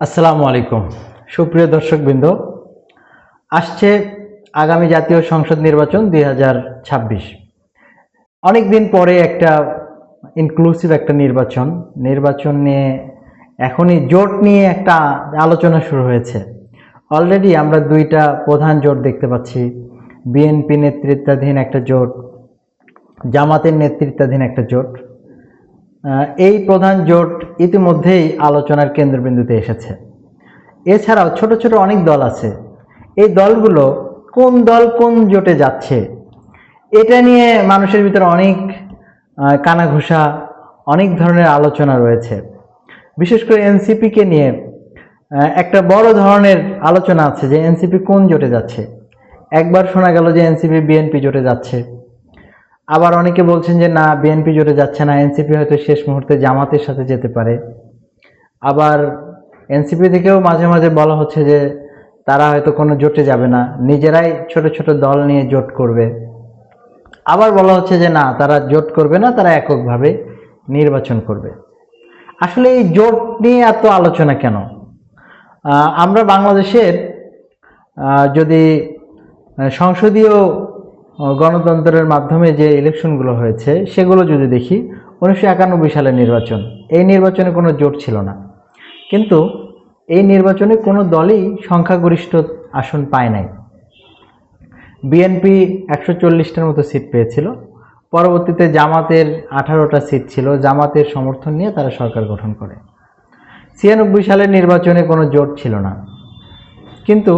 আসসালামু আলাইকুম সুপ্রিয় দর্শকবৃন্দ। আসছে আগামী জাতীয় সংসদ নির্বাচন 2026। অনেক দিন পরে একটা ইনক্লুসিভ একটা নির্বাচন নিয়ে এখনই জোট নিয়ে একটা আলোচনা শুরু হয়েছে। অলরেডি আমরা দুইটা প্রধান জোট দেখতে পাচ্ছি। বিএনপি নেতৃত্বাধীন একটা জোট, জামাতের নেতৃত্বাধীন একটা জোট। এই প্রধান জোট ইতিমধ্যেই আলোচনার কেন্দ্রবিন্দুতে এসেছে। এছাড়াও ছোট ছোট অনেক দল আছে। এই দলগুলো কোন দল কোন জোটে যাচ্ছে এটা নিয়ে মানুষের ভিতরে অনেক কানাঘুষা, অনেক ধরনের আলোচনা রয়েছে। বিশেষ করে এনসিপিকে নিয়ে একটা বড় ধরনের আলোচনা আছে যে এনসিপি কোন জোটে যাচ্ছে। একবার শোনা গেল যে এনসিপি বিএনপি জোটে যাচ্ছে, আবার অনেকে বলছেন যে না, বিএনপি জোটে যাচ্ছে না, এনসিপি হয়তো শেষ মুহূর্তে জামাতের সাথে যেতে পারে। আবার এনসিপি থেকেও মাঝে মাঝে বলা হচ্ছে যে তারা হয়তো কোনো জোটে যাবে না, নিজেরাই ছোট ছোট দল নিয়ে জোট করবে। আবার বলা হচ্ছে যে না, তারা জোট করবে না, তারা এককভাবে নির্বাচন করবে। আসলে এই জোট নিয়ে এত আলোচনা কেন? আমরা বাংলাদেশের যদি সংসদীয় গণতন্ত্রের মাধ্যমে যে ইলেকশনগুলো হয়েছে সেগুলো যদি দেখি, 1991 সালের নির্বাচন, এই নির্বাচনে কোনো জোট ছিল না, কিন্তু এই নির্বাচনে কোনো দলই সংখ্যাগরিষ্ঠ আসন পায় নাই। বিএনপি 140টার মতো সিট পেয়েছিল। পরবর্তীতে জামাতের 18টা সিট ছিল, জামাতের সমর্থন নিয়ে তারা সরকার গঠন করে। 96 সালের নির্বাচনে কোনো জোট ছিল না, কিন্তু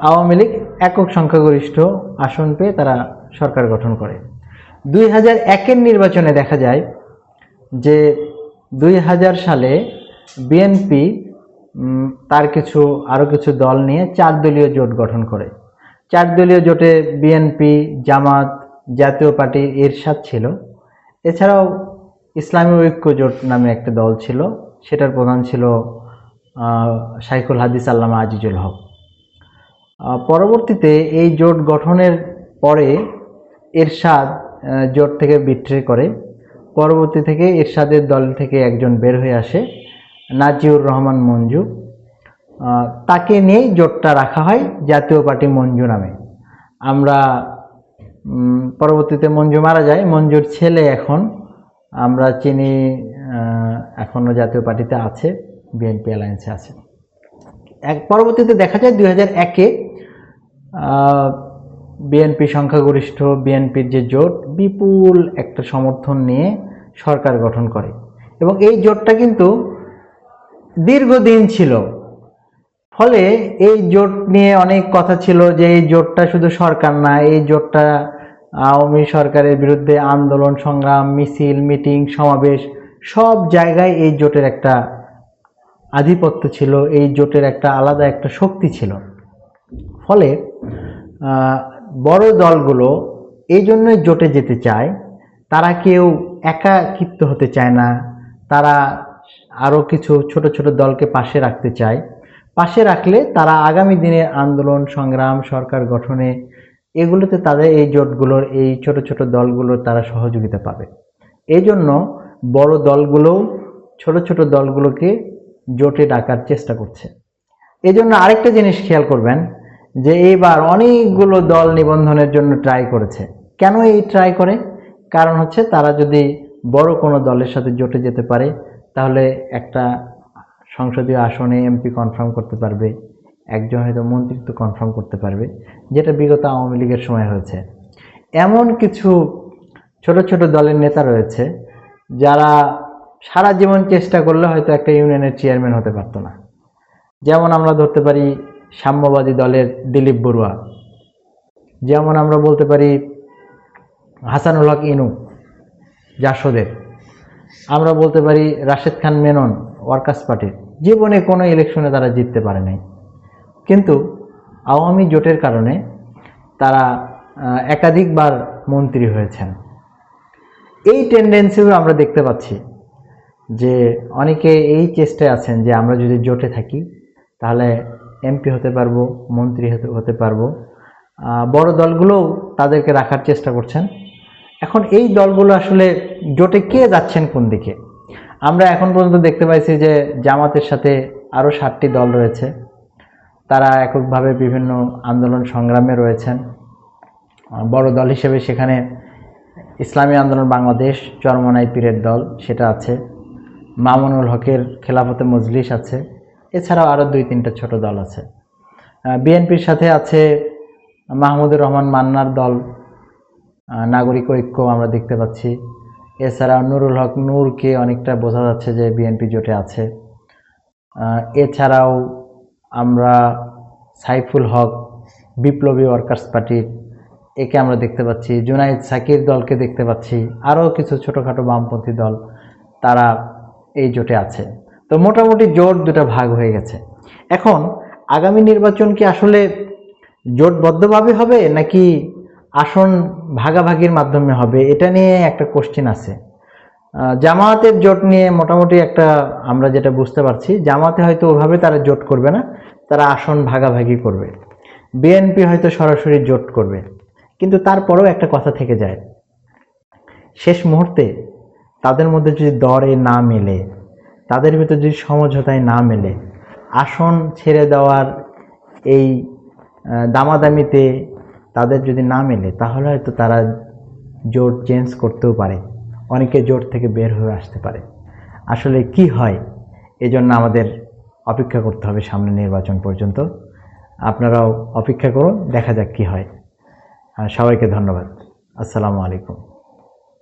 আওয়ামী লীগ একক সংখ্যাগরিষ্ঠ আসন পেয়ে তারা সরকার গঠন করে। 2001-এর নির্বাচনে দেখা যায় যে 2000 সালে বিএনপি তার আরও কিছু দল নিয়ে 4 দলীয় জোট গঠন করে। 4 দলীয় জোটে বিএনপি, জামাত, জাতীয় পার্টি, এরশাদ ছিল। এছাড়াও ইসলামী ঐক্য জোট নামে একটা দল ছিল, সেটার প্রধান ছিল শাইখুল হাদিস আল্লামা আজিজুল হক। পরবর্তীতে এই জোট গঠনের পরে এরশাদ জোট থেকে বিট্রে করে। পরবর্তী থেকে এরশাদের দল থেকে একজন বের হয়ে আসে, নাজিউর রহমান মঞ্জু। তাকে নিয়েই জোটটা রাখা হয় জাতীয় পার্টি মঞ্জু নামে। আমরা পরবর্তীতে মঞ্জু মারা যায়, মঞ্জুর ছেলে এখন আমরা চিনি এখনও জাতীয় পার্টিতে আছে, বিএনপি অ্যালায়েন্সে আছে। পরবর্তীতে দেখা যায় 2001-এ বিএনপি সংখ্যাগরিষ্ঠ, বিএনপির যে জোট বিপুল একটা সমর্থন নিয়ে সরকার গঠন করে, এবং এই জোটটা কিন্তু দীর্ঘদিন ছিল। ফলে এই জোট নিয়ে অনেক কথা ছিল যে এই জোটটা শুধু সরকার না, এই জোটটা আওয়ামী সরকারের বিরুদ্ধে আন্দোলন, সংগ্রাম, মিছিল, মিটিং, সমাবেশ সব জায়গায় এই জোটের একটা আধিপত্য ছিল, এই জোটের একটা আলাদা একটা শক্তি ছিল। ফলে বড় দলগুলো এই জন্যই জোটে যেতে চায়, তারা কেউ একাকিত্ব হতে চায় না, তারা আরও কিছু ছোট ছোট দলকে পাশে রাখতে চায়। পাশে রাখলে তারা আগামী দিনের আন্দোলন, সংগ্রাম, সরকার গঠনে এগুলোতে তাদের এই জোটগুলোর, এই ছোট ছোট দলগুলোর তারা সহযোগিতা পাবে। এই জন্য বড় দলগুলোও ছোট ছোট দলগুলোকে জোটে ডাকার চেষ্টা করছে। এই জন্য আরেকটা জিনিস খেয়াল করবেন যে এইবার অনেকগুলো দল নিবন্ধনের জন্য ট্রাই করেছে। কেন এই ট্রাই করে? কারণ হচ্ছে তারা যদি বড় কোনো দলের সাথে জোটে যেতে পারে, তাহলে একটা সংসদীয় আসনে এমপি কনফার্ম করতে পারবে, একজন হয়তো মন্ত্রিত্ব কনফার্ম করতে পারবে, যেটা বিগত আওয়ামী লীগের সময় হয়েছে। এমন কিছু ছোট ছোট দলের নেতা রয়েছে যারা সারা জীবন চেষ্টা করলে হয়তো একটা ইউনিয়নের চেয়ারম্যান হতে পারতো না। যেমন আমরা ধরতে পারি সাম্যবাদী দলের দিলীপ বড়ুয়া, যেমন আমরা বলতে পারি হাসানুল হক ইনু জাসদের, আমরা বলতে পারি রাশেদ খান মেনন ওয়ার্কার্স পার্টির। জীবনে কোনো ইলেকশনে তারা জিততে পারে নাই, কিন্তু আওয়ামী জোটের কারণে তারা একাধিকবার মন্ত্রী হয়েছেন। এই টেন্ডেন্সিও আমরা দেখতে পাচ্ছি যে অনেকে এই চেষ্টায় আছেন যে আমরা যদি জোটে থাকি তাহলে এমপি হতে পারবো, মন্ত্রী হতে পারবো। বড় দলগুলোও তাদেরকে রাখার চেষ্টা করছেন। এখন এই দলগুলো আসলে জোটে কে যাচ্ছেন কোন দিকে? আমরা এখন পর্যন্ত দেখতে পাইছি যে জামাতের সাথে আরও 7টি দল রয়েছে। তারা এককভাবে বিভিন্ন আন্দোলন সংগ্রামে রয়েছেন। বড় দল হিসেবে সেখানে ইসলামী আন্দোলন বাংলাদেশ, চরমনাই পীরের দল সেটা আছে, মামুনুল হকের খেলাফতে মজলিস আছে, এছাড়াও আরও 2-3টা ছোট দল আছে। বিএনপির সাথে আছে মাহমুদুর রহমান মান্নার দল, নাগরিক ঐক্য আমরা দেখতে পাচ্ছি। এছাড়া নুরুল হক নূরকে অনেকটা বোঝা যাচ্ছে যে বিএনপি জোটে আছে। এছাড়াও আমরা সাইফুল হক বিপ্লবী ওয়ার্কার্স পার্টির, একে আমরা দেখতে পাচ্ছি। জুনাইদ সাকির দলকে দেখতে পাচ্ছি। আরও কিছু ছোটোখাটো বামপন্থী দল তারা এই জোটে আছে। তো মোটামুটি জোট দুটা ভাগ হয়ে গেছে। এখন আগামী নির্বাচন কি আসলে জোটবদ্ধভাবে হবে নাকি আসন ভাগাভাগির মাধ্যমে হবে, এটা নিয়ে একটা কোশ্চেন আছে। জামায়াতের জোট নিয়ে মোটামুটি একটা আমরা যেটা বুঝতে পারছি, জামাতে হয়তো ওভাবে তারা জোট করবে না, তারা আসন ভাগাভাগি করবে। বিএনপি হয়তো সরাসরি জোট করবে, কিন্তু তারপরেও একটা কথা থেকে যায়, শেষ মুহূর্তে তাদের মধ্যে যদি দরে না মেলে, তাদের ভিতরে যদি সমঝোতায় না মেলে, আসন ছেড়ে দেওয়ার এই দামাদামিতে তাদের যদি না মেলে, তাহলে হয়তো তারা জোট চেঞ্জ করতেও পারে, অনেকে জোট থেকে বের হয়ে আসতে পারে। আসলে কি হয় এজন্য আমাদের অপেক্ষা করতে হবে সামনে নির্বাচন পর্যন্ত। আপনারাও অপেক্ষা করুন, দেখা যাক কি হয়। সবাইকে ধন্যবাদ। আসসালামু আলাইকুম।